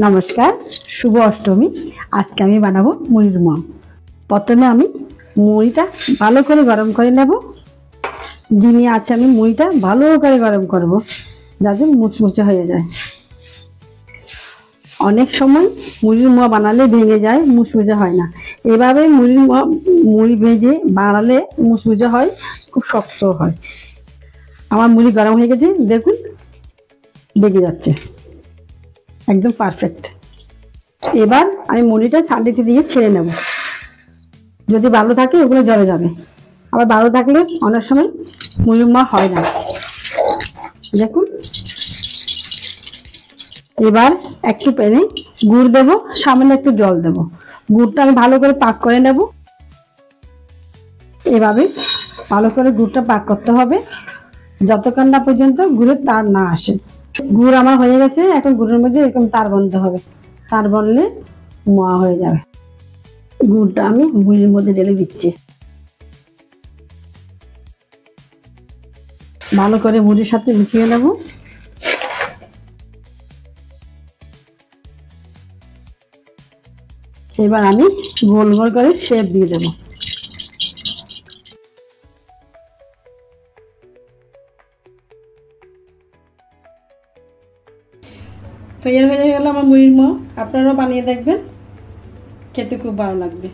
নমস্কার, শুভ অষ্টমী। আজকে আমি বানাবো মুড়ির মোয়া। প্রথমে আমি মুড়িটা ভালো করে গরম করে নেব। ডিমে আছে আমি মুড়িটা ভালো করে গরম করব যাতে মুচমুচে হয়ে যায়। অনেক সময় মুড়ির মোয়া বানালে ভেঙে যায়, মুচমুচে হয় না। এভাবে মুড়ি ভেজে বানালে মুচমুচে হয়, খুব শক্ত হয়। আমার মুড়ি গরম হয়ে গেছে, দেখুন বেঁকে যাচ্ছে, একদম পারফেক্ট। এবার আমি মুড়িটা ছাঁকনিতে দিয়ে ছেড়ে নেব। যদি ভালো থাকে ওগুলো জলে যাবে, আবার ভালো থাকলে অনেক সময় মুড়ির মোয়া হয় না। দেখুন, এবার একটু প্যানে গুড় দেবো, সামান্য একটু জল দেবো। গুড়টা আমি ভালো করে পাক করে নেব। এভাবে ভালো করে গুড়টা পাক করতে হবে যতক্ষণ না পর্যন্ত গুড়ের তার না আসে। গুড় আমার হয়ে গেছে, এখন গুড়ের মধ্যে এরকম তার বনতে হবে। তার বনলে মোয়া হয়ে যাবে। গুড়টা আমি মুড়ির মধ্যে ঢেলে দিচ্ছি। ভালো করে মুড়ির সাথে মিশিয়ে নেব। এবার আমি গোল গোল করে শেপ দিয়ে দেব। তৈরি হয়ে গেল আমার মুড়ির মোয়া। আপনারাও বানিয়ে দেখবেন, খেতে খুব ভালো লাগবে।